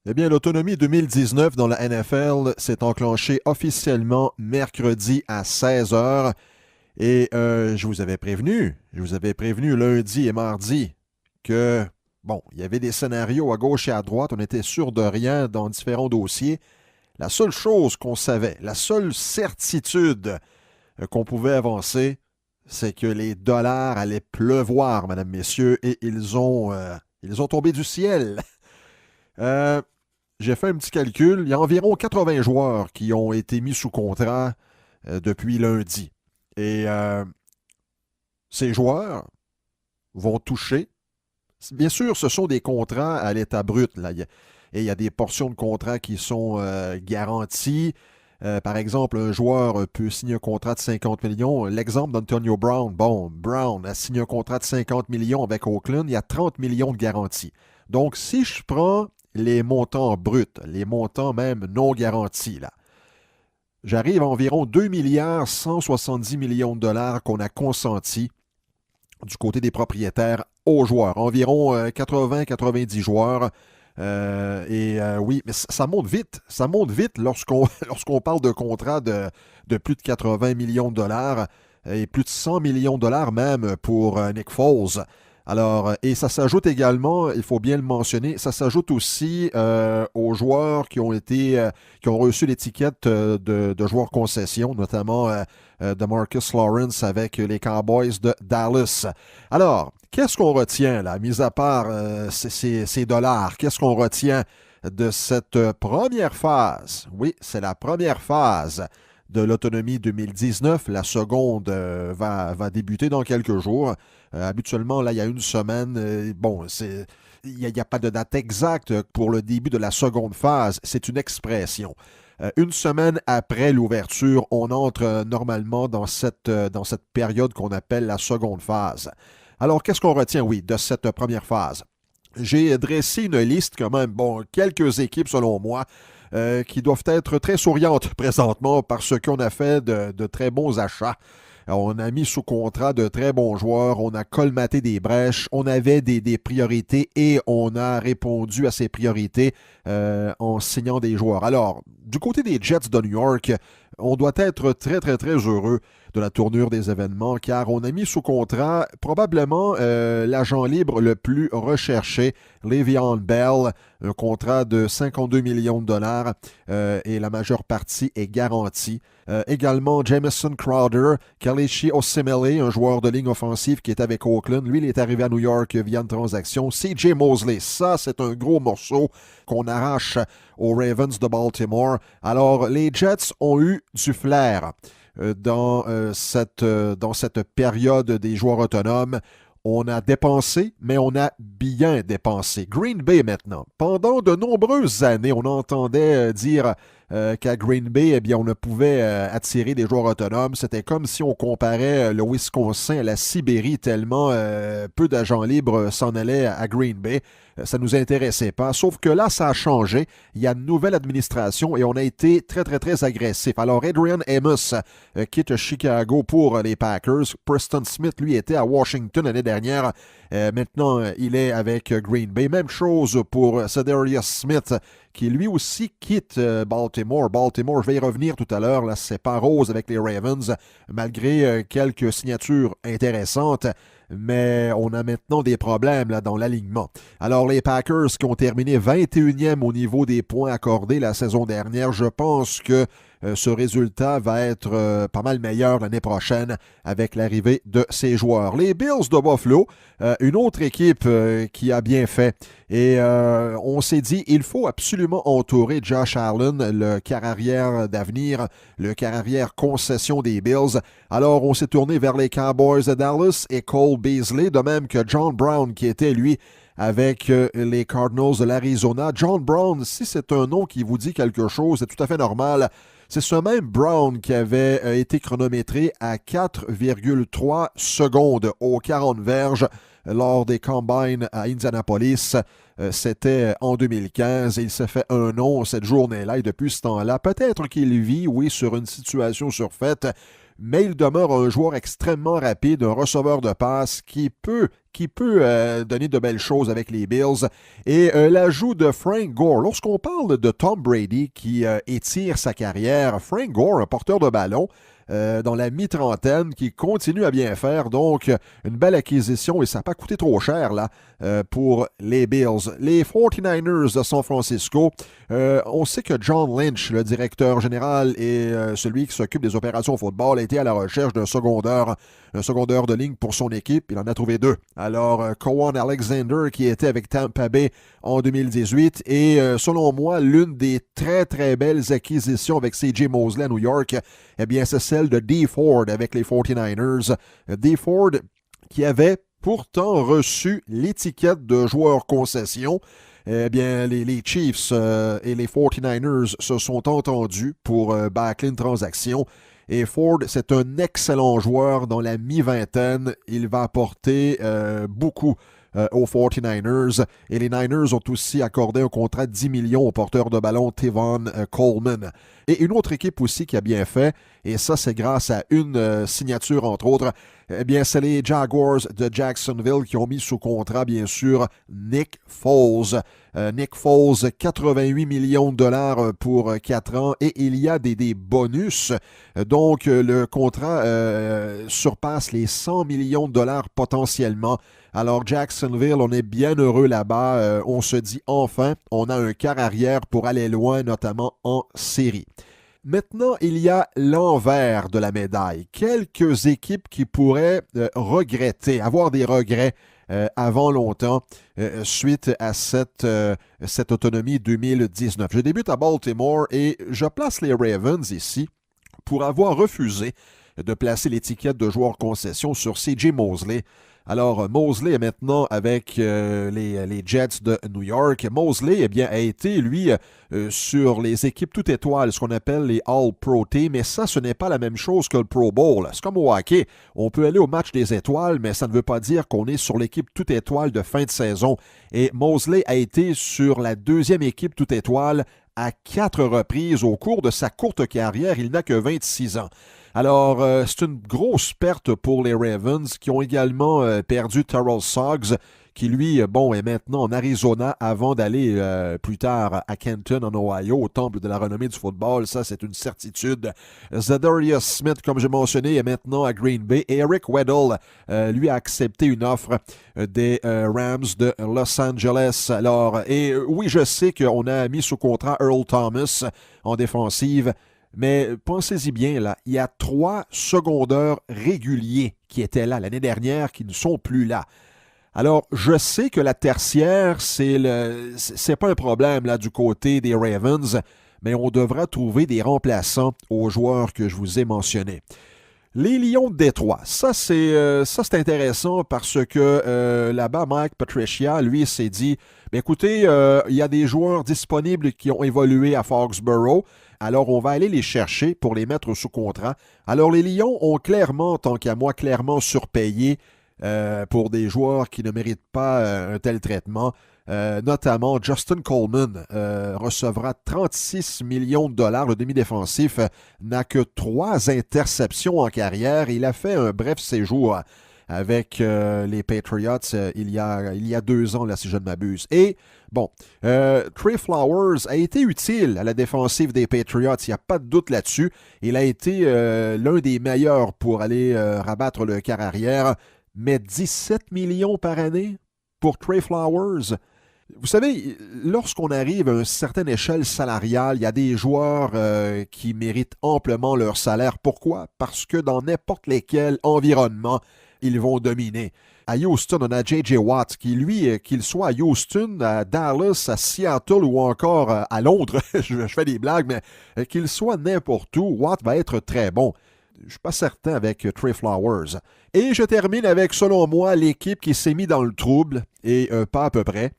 Eh bien, l'autonomie 2019 dans la NFL s'est enclenchée officiellement mercredi à 16 heures. Et je vous avais prévenu lundi et mardi que, bon, il y avait des scénarios à gauche et à droite, on était sûr de rien dans différents dossiers. La seule chose qu'on savait, la seule certitude qu'on pouvait avancer, c'est que les dollars allaient pleuvoir, mesdames, messieurs, et ils ont tombé du ciel. Euh, j'ai fait un petit calcul. Il y a environ 80 joueurs qui ont été mis sous contrat depuis lundi. Et ces joueurs vont toucher. Bien sûr, ce sont des contrats à l'état brut. Là. Et il y a des portions de contrats qui sont garanties. Par exemple, un joueur peut signer un contrat de 50 millions. L'exemple d'Antonio Brown. Bon, Brown a signé un contrat de 50 millions avec Oakland. Il y a 30 millions de garanties. Donc, si je prends les montants bruts, les montants même non garantis, là, j'arrive à environ 2 milliards 170 millions de dollars qu'on a consentis du côté des propriétaires aux joueurs. Environ 80-90 joueurs. Oui, mais ça monte vite. Ça monte vite lorsqu'on parle de contrats de plus de 80 millions de dollars et plus de 100 millions de dollars même pour Nick Foles. Alors, et ça s'ajoute également, il faut bien le mentionner, ça s'ajoute aussi aux joueurs qui ont reçu l'étiquette de joueurs concession, notamment de Marcus Lawrence avec les Cowboys de Dallas. Alors, qu'est-ce qu'on retient là, mis à part ces dollars? Qu'est-ce qu'on retient de cette première phase? Oui, c'est la première phase de l'autonomie 2019. La seconde va débuter dans quelques jours. Habituellement, là, il y a une semaine. Il n'y a pas de date exacte pour le début de la seconde phase. C'est une expression. Une semaine après l'ouverture, on entre normalement dans cette période qu'on appelle la seconde phase. Alors, qu'est-ce qu'on retient, oui, de cette première phase? J'ai dressé une liste quand même, bon, quelques équipes selon moi, qui doivent être très souriantes présentement parce qu'on a fait de très bons achats. On a mis sous contrat de très bons joueurs, on a colmaté des brèches, on avait des priorités et on a répondu à ces priorités en signant des joueurs. Alors, du côté des Jets de New York, on doit être très, très, très heureux de la tournure des événements car on a mis sous contrat probablement l'agent libre le plus recherché, Le'Veon Bell, un contrat de 52 millions de dollars et la majeure partie est garantie. Également, Jamison Crowder, Kelechi Osemele, un joueur de ligne offensive qui est avec Oakland. Lui, il est arrivé à New York via une transaction. C.J. Mosley, ça, c'est un gros morceau qu'on arrache aux Ravens de Baltimore. Alors, les Jets ont eu du flair dans cette période des joueurs autonomes. On a dépensé, mais on a bien dépensé. Green Bay maintenant. Pendant de nombreuses années, on entendait dire qu'à Green Bay, eh bien, on ne pouvait attirer des joueurs autonomes. C'était comme si on comparait le Wisconsin à la Sibérie, tellement peu d'agents libres s'en allaient à Green Bay. Ça ne nous intéressait pas. Sauf que là, ça a changé. Il y a une nouvelle administration et on a été très, très, très agressif. Alors, Adrian Amos quitte Chicago pour les Packers. Preston Smith, lui, était à Washington l'année dernière. Maintenant, il est avec Green Bay. Même chose pour Cedarius Smith, qui lui aussi quitte Baltimore. Baltimore, je vais y revenir tout à l'heure, là, c'est pas rose avec les Ravens, malgré quelques signatures intéressantes, mais on a maintenant des problèmes là, dans l'alignement. Alors, les Packers qui ont terminé 21e au niveau des points accordés la saison dernière, je pense que ce résultat va être pas mal meilleur l'année prochaine avec l'arrivée de ces joueurs. Les Bills de Buffalo, une autre équipe qui a bien fait. Et on s'est dit, il faut absolument entourer Josh Allen, le quart-arrière d'avenir, le quart-arrière concession des Bills. Alors, on s'est tourné vers les Cowboys de Dallas et Cole Beasley, de même que John Brown, qui était, lui, avec les Cardinals de l'Arizona. John Brown, si c'est un nom qui vous dit quelque chose, c'est tout à fait normal. C'est ce même Brown qui avait été chronométré à 4,3 secondes aux 40 verges lors des Combines à Indianapolis. C'était en 2015 et il s'est fait un nom cette journée-là et depuis ce temps-là, peut-être qu'il vit, oui, sur une situation surfaite, mais il demeure un joueur extrêmement rapide, un receveur de passe qui peut donner de belles choses avec les Bills. Et l'ajout de Frank Gore, lorsqu'on parle de Tom Brady qui étire sa carrière, Frank Gore, un porteur de ballon, dans la mi-trentaine, qui continue à bien faire. Donc, une belle acquisition et ça n'a pas coûté trop cher là pour les Bills. Les 49ers de San Francisco, on sait que John Lynch, le directeur général et celui qui s'occupe des opérations au football, a été à la recherche d'un secondeur de ligne pour son équipe. Il en a trouvé deux. Alors, Cowan Alexander, qui était avec Tampa Bay en 2018, et selon moi, l'une des très, très belles acquisitions avec C.J. Mosley à New York, eh bien, c'est celle de Dee Ford avec les 49ers. Dee Ford qui avait pourtant reçu l'étiquette de joueur concession. Eh bien, les Chiefs et les 49ers se sont entendus pour bâcler une transaction. Et Ford, c'est un excellent joueur dans la mi-vingtaine. Il va apporter beaucoup aux 49ers. Et les Niners ont aussi accordé un contrat de 10 millions au porteur de ballon Tevon Coleman. Et une autre équipe aussi qui a bien fait, et ça c'est grâce à une signature entre autres, eh bien c'est les Jaguars de Jacksonville qui ont mis sous contrat bien sûr Nick Foles. Nick Foles, 88 millions de dollars pour 4 ans et il y a des bonus. Donc le contrat surpasse les 100 millions de dollars potentiellement. Alors Jacksonville, on est bien heureux là-bas. On se dit enfin, on a un quart arrière pour aller loin, notamment en série. Maintenant, il y a l'envers de la médaille. Quelques équipes qui pourraient regretter, avoir des regrets avant longtemps suite à cette autonomie 2019. Je débute à Baltimore et je place les Ravens ici pour avoir refusé de placer l'étiquette de joueur concession sur C.J. Mosley. Alors, Mosley est maintenant avec les Jets de New York. Mosley, eh bien, a été, lui, sur les équipes toutes étoiles, ce qu'on appelle les All-Pro Team, mais ça, ce n'est pas la même chose que le Pro Bowl. C'est comme au hockey. On peut aller au match des étoiles, mais ça ne veut pas dire qu'on est sur l'équipe toute étoile de fin de saison. Et Mosley a été sur la deuxième équipe toute étoile à 4 reprises au cours de sa courte carrière. Il n'a que 26 ans. Alors, c'est une grosse perte pour les Ravens qui ont également perdu Terrell Suggs, qui lui, est maintenant en Arizona avant d'aller plus tard à Canton, en Ohio, au temple de la renommée du football. Ça, c'est une certitude. Zadarius Smith, comme j'ai mentionné, est maintenant à Green Bay. Et Eric Weddle, lui, a accepté une offre des Rams de Los Angeles. Alors, et oui, je sais qu'on a mis sous contrat Earl Thomas en défensive. Mais pensez-y bien, là, il y a 3 secondeurs réguliers qui étaient là l'année dernière qui ne sont plus là. Alors, je sais que la tertiaire, c'est pas un problème là du côté des Ravens, mais on devra trouver des remplaçants aux joueurs que je vous ai mentionnés. Les Lions de Détroit, ça c'est intéressant parce que là-bas, Mike Patricia, lui, s'est dit, écoutez, il y a des joueurs disponibles qui ont évolué à Foxborough, alors on va aller les chercher pour les mettre sous contrat. Alors les Lions ont clairement, tant qu'à moi, clairement surpayé pour des joueurs qui ne méritent pas un tel traitement. Notamment Justin Coleman recevra 36 millions de dollars. Le demi-défensif n'a que 3 interceptions en carrière. Il a fait un bref séjour avec les Patriots il y a 2 ans, là, si je ne m'abuse. Et bon, Trey Flowers a été utile à la défensive des Patriots, il n'y a pas de doute là-dessus. Il a été l'un des meilleurs pour aller rabattre le quart arrière, mais 17 millions par année pour Trey Flowers. Vous savez, lorsqu'on arrive à une certaine échelle salariale, il y a des joueurs qui méritent amplement leur salaire. Pourquoi? Parce que dans n'importe lesquels environnements, ils vont dominer. À Houston, on a J.J. Watt qui, lui, qu'il soit à Houston, à Dallas, à Seattle ou encore à Londres, je fais des blagues, mais qu'il soit n'importe où, Watt va être très bon. Je ne suis pas certain avec Trey Flowers. Et je termine avec, selon moi, l'équipe qui s'est mise dans le trouble, et pas à peu près.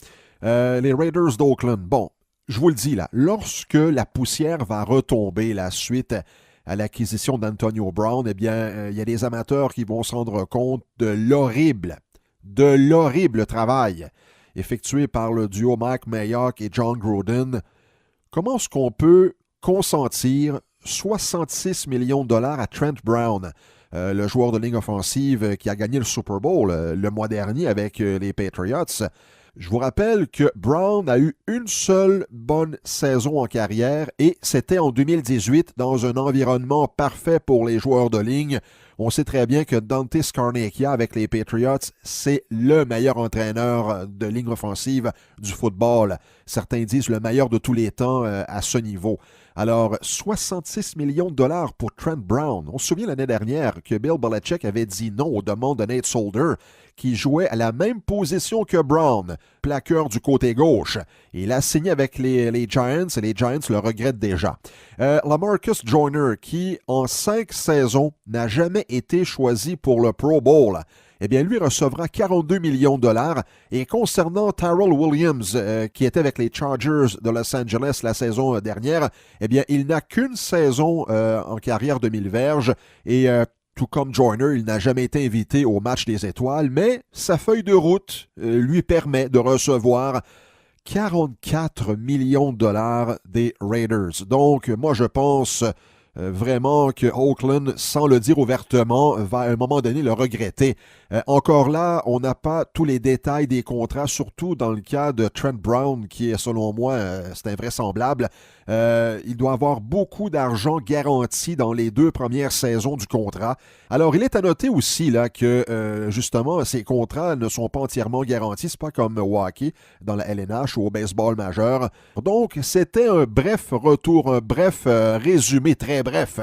Les Raiders d'Oakland. Bon, je vous le dis là, lorsque la poussière va retomber la suite à l'acquisition d'Antonio Brown, eh bien, il y a des amateurs qui vont se rendre compte de l'horrible travail effectué par le duo Mike Mayock et John Gruden. Comment est-ce qu'on peut consentir 66 millions de dollars à Trent Brown, le joueur de ligne offensive qui a gagné le Super Bowl le mois dernier avec les Patriots. Je vous rappelle que Brown a eu une seule bonne saison en carrière et c'était en 2018 dans un environnement parfait pour les joueurs de ligne. On sait très bien que Dante Scarnecchia avec les Patriots, c'est le meilleur entraîneur de ligne offensive du football. Certains disent le meilleur de tous les temps à ce niveau. Alors, 66 millions de dollars pour Trent Brown. On se souvient l'année dernière que Bill Belichick avait dit non aux demandes de Nate Solder, qui jouait à la même position que Brown, plaqueur du côté gauche. Il a signé avec les Giants et les Giants le regrettent déjà. LaMarcus Joyner, qui en 5 saisons n'a jamais été choisi pour le Pro Bowl, eh bien, lui recevra 42 millions de dollars. Et concernant Tyrell Williams, qui était avec les Chargers de Los Angeles la saison dernière, eh bien, il n'a qu'une saison en carrière de 1000 verges et tout comme Joyner, il n'a jamais été invité au match des étoiles, mais sa feuille de route lui permet de recevoir 44 millions de dollars des Raiders. Donc, moi, je pense vraiment que Oakland, sans le dire ouvertement, va à un moment donné le regretter. Encore là, on n'a pas tous les détails des contrats, surtout dans le cas de Trent Brown, qui est, selon moi, c'est invraisemblable. Il doit avoir beaucoup d'argent garanti dans les 2 premières saisons du contrat. Alors, il est à noter aussi là, que, justement, ces contrats ne sont pas entièrement garantis. C'est pas comme au hockey, dans la LNH ou au baseball majeur. Donc, c'était un bref retour, un bref résumé, très bref,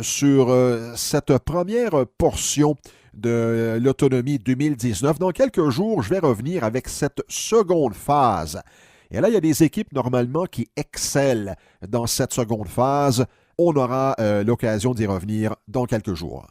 sur cette première portion de l'autonomie 2019. Dans quelques jours, je vais revenir avec cette seconde phase. Et là, il y a des équipes normalement qui excellent dans cette seconde phase. On aura l'occasion d'y revenir dans quelques jours.